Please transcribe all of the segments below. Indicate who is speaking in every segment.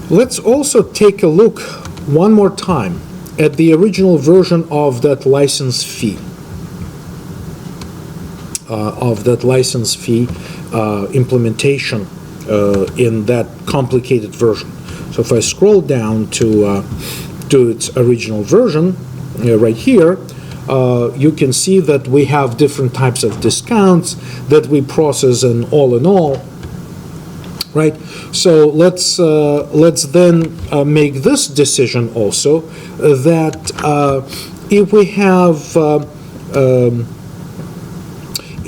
Speaker 1: Let's also take a look one more time at the original version of that license fee. Implementation in that complicated version. So if I scroll down to its original version, right here, you can see that we have different types of discounts that we process, and all in all, right? So let's then make this decision also, that if we have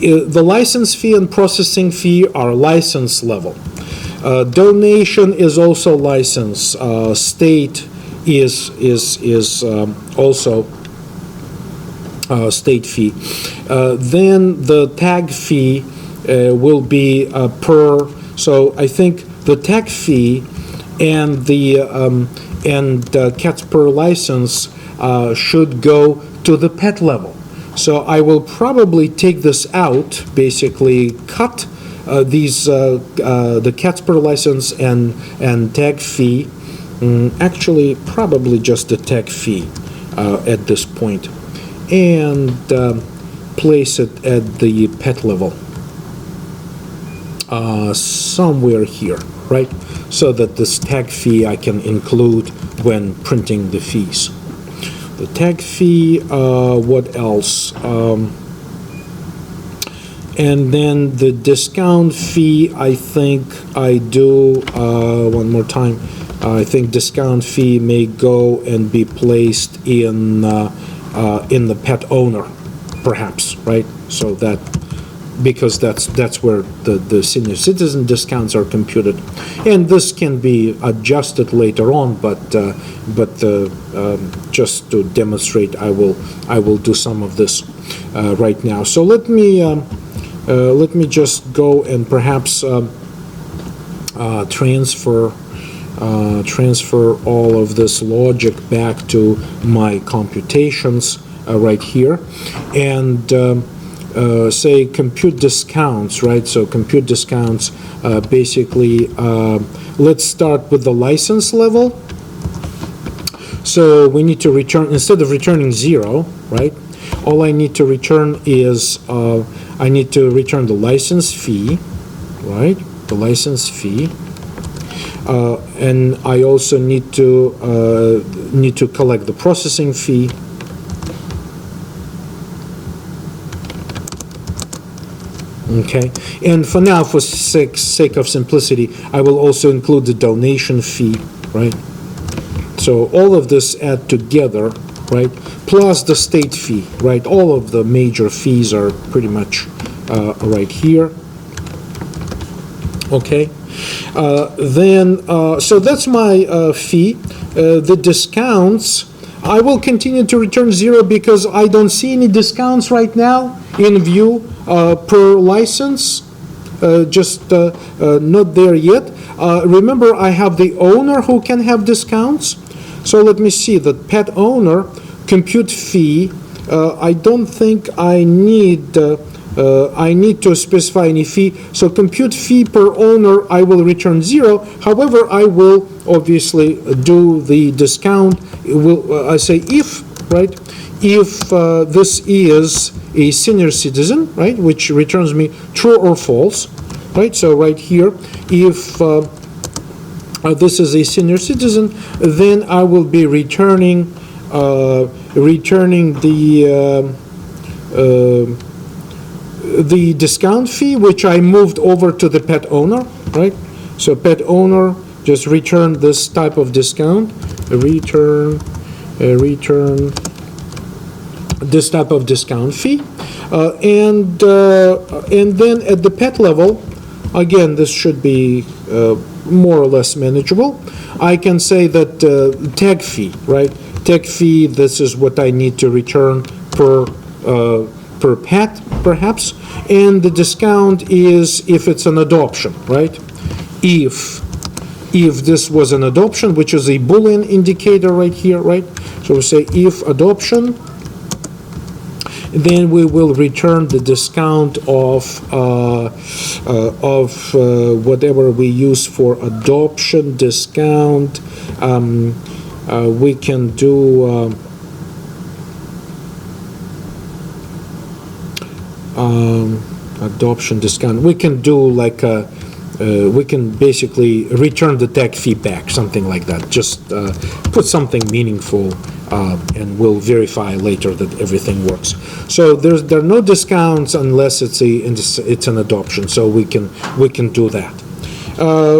Speaker 1: the license fee and processing fee are license level. Donation is also license. State is also state fee. Then the tag fee will be per. So I think the tag fee and the CATS per license should go to the pet level. So I will probably take this out, basically cut the CATS per license and tag fee. Actually, probably just the tag fee at this point, and place it at the pet level, somewhere here, right? So that this tag fee I can include when printing the fees. The tag fee, what else? And then the discount fee, I think I do, one more time, I think discount fee may go and be placed in the pet owner, perhaps, right? So that, because that's where the senior citizen discounts are computed, and this can be adjusted later on, but just to demonstrate, I will do some of this right now. So let me just go and perhaps transfer all of this logic back to my computations right here, and say compute discounts, right? So compute discounts, basically, let's start with the license level. So we need to return, instead of returning 0, right? All I need to return is, I need to return the license fee, right? The license fee. And I also need to collect the processing fee. Okay, and for now, for sake of simplicity, I will also include the donation fee, right? So all of this add together, right? Plus the state fee, right? All of the major fees are pretty much right here. Okay, so that's my fee. The discounts, I will continue to return 0 because I don't see any discounts right now in view per license, just not there yet. Remember, I have the owner who can have discounts. So let me see, the pet owner compute fee, I don't think I need to specify any fee. So compute fee per owner, I will return 0. However, I will obviously do the discount. I say if, right? If this is a senior citizen, right, which returns me true or false, right? So right here, if this is a senior citizen, then I will be returning the discount fee, which I moved over to the pet owner, right? So pet owner, just return this type of discount, return this type of discount fee, and then at the pet level, again, this should be more or less manageable. I can say that tag fee, right? Tag fee, this is what I need to return per pet, perhaps, and the discount is if it's an adoption, right? If this was an adoption, which is a Boolean indicator right here, right? So we say if adoption, Then we will return the discount of whatever we use for adoption discount. We can do adoption discount. We can do like a we can basically return the tag fee back, something like that. Just put something meaningful, and we'll verify later that everything works. So there are no discounts unless it's an adoption. So we can do that.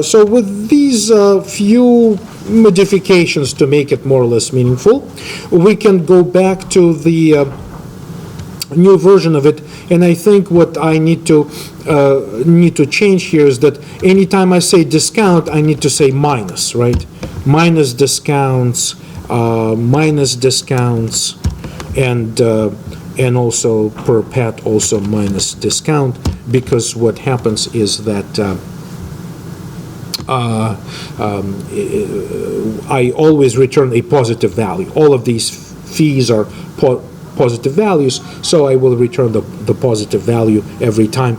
Speaker 1: So with these few modifications to make it more or less meaningful, we can go back to the new version of it. And I think what I need to change here is that anytime I say discount, I need to say minus, right? Minus discounts, and also per pet also minus discount, because what happens is that I always return a positive value. All of these fees are positive values, so I will return the positive value every time,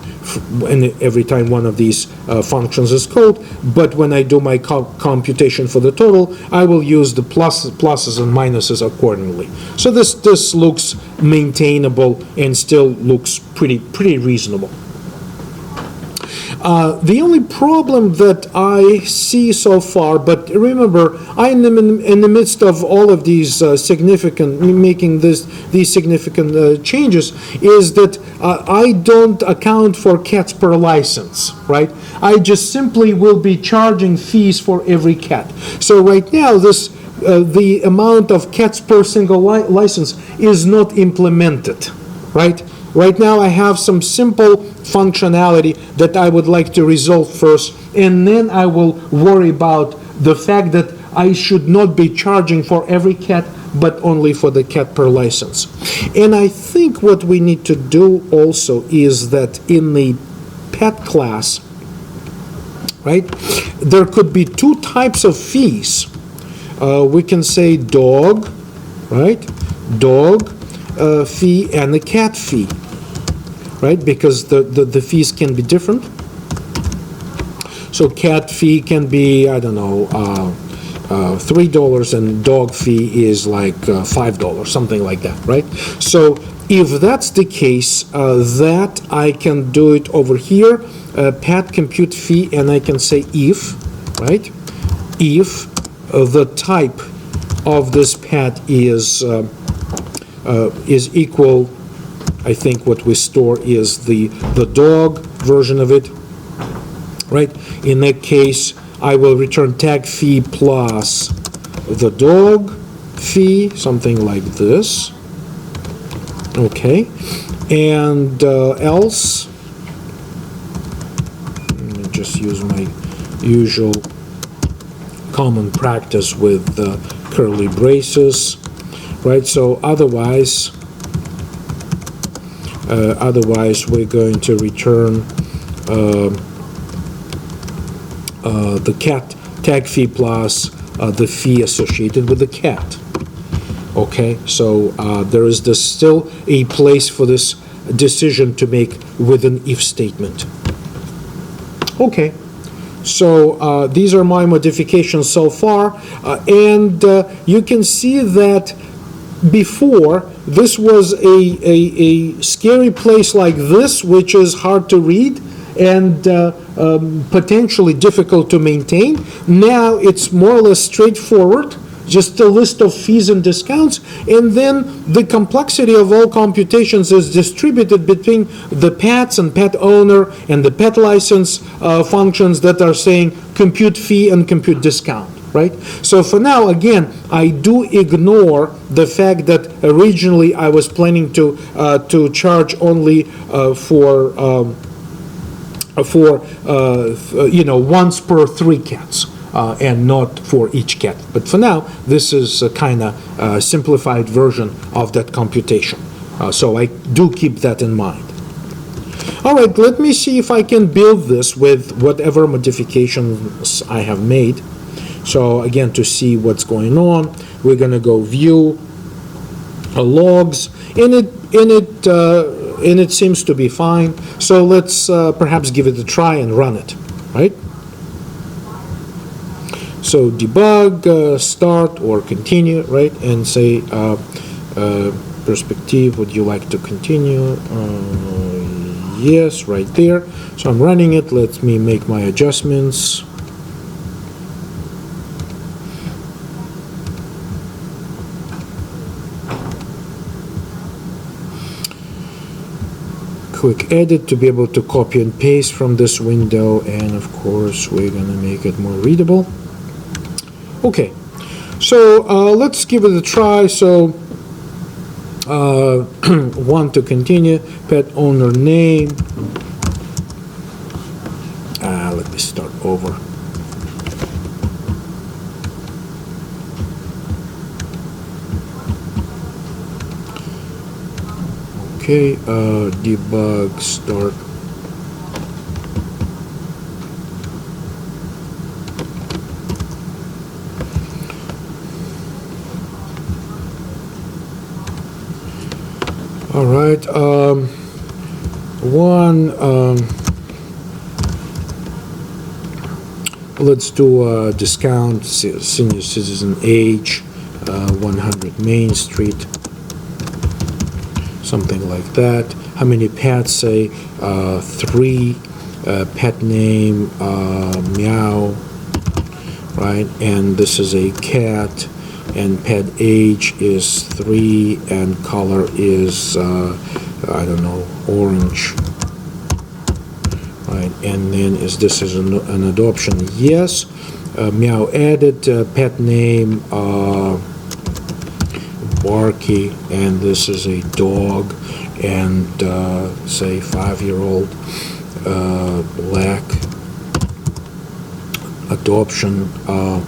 Speaker 1: one of these functions is called. But when I do my computation for the total, I will use the pluses and minuses accordingly. So this looks maintainable and still looks pretty reasonable. The only problem that I see so far, but remember, I am in the midst of all of these making these significant changes, is that I don't account for cats per license, right? I just simply will be charging fees for every cat. So right now, the amount of cats per single license is not implemented, right? Right now, I have some simple functionality that I would like to resolve first, and then I will worry about the fact that I should not be charging for every cat, but only for the cat per license. And I think what we need to do also is that in the pet class, right, there could be two types of fees. We can say dog, right, dog fee and the cat fee, right, because the fees can be different. So cat fee can be, I don't know, $3, and dog fee is like $5, something like that, right? So if that's the case, that I can do it over here, pet compute fee, and I can say if, right, if the type of this pet is equal, I think what we store is the dog version of it, right? In that case, I will return tag fee plus the dog fee, something like this. Okay, and else, let me just use my usual common practice with curly braces, right? So otherwise we're going to return the cat tag fee plus the fee associated with the cat. Okay, so there is still a place for this decision to make with an if statement. Okay, so these are my modifications so far, and you can see that before this was a scary place like this, which is hard to read and potentially difficult to maintain. Now it's more or less straightforward, just a list of fees and discounts, and then the complexity of all computations is distributed between the pets and pet owner and the pet license functions that are saying compute fee and compute discount, right? So for now, again, I do ignore the fact that originally I was planning to charge only for once per 3 cats. And not for each cat. But for now, this is a kind of simplified version of that computation. So I do keep that in mind. All right, let me see if I can build this with whatever modifications I have made. So again, to see what's going on, we're going to go View, logs, and it seems to be fine. So let's perhaps give it a try and run it, right? So debug, start or continue, right? And say perspective, would you like to continue? Yes, right there. So I'm running it. Let me make my adjustments. Quick edit to be able to copy and paste from this window, and of course we're gonna make it more readable. Okay, so let's give it a try. So want to continue, pet owner name. Let me start over. Okay, debug, start. All right, let's do discount, senior citizen age, 100 Main Street. Something like that. How many pets? Say 3. Pet name meow, right? And this is a cat, and pet age is 3, and color is I don't know, orange, right? And then is this is an adoption? Yes. Meow added. Pet name Barky, and this is a dog, and say 5-year-old, black. Adoption,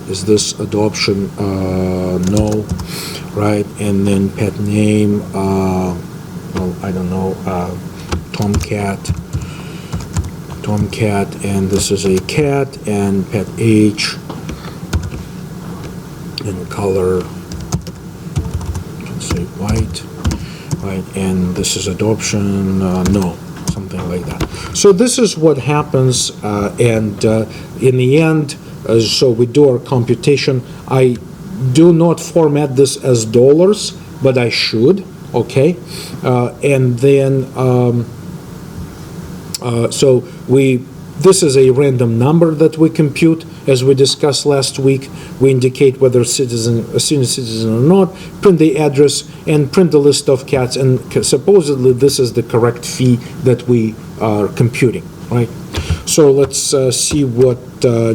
Speaker 1: is this adoption? No, right? And then pet name, well, I don't know, Tomcat, and this is a cat, and pet age, and color, say white, right? And this is adoption, no, something like that. So this is what happens, and in the end, so we do our computation. I do not format this as dollars, but I should, okay? And then, so this is a random number that we compute. As we discussed last week, we indicate whether a senior citizen or not, print the address, and print the list of cats, and supposedly this is the correct fee that we are computing, right? So let's see what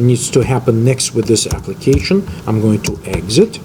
Speaker 1: needs to happen next with this application. I'm going to exit.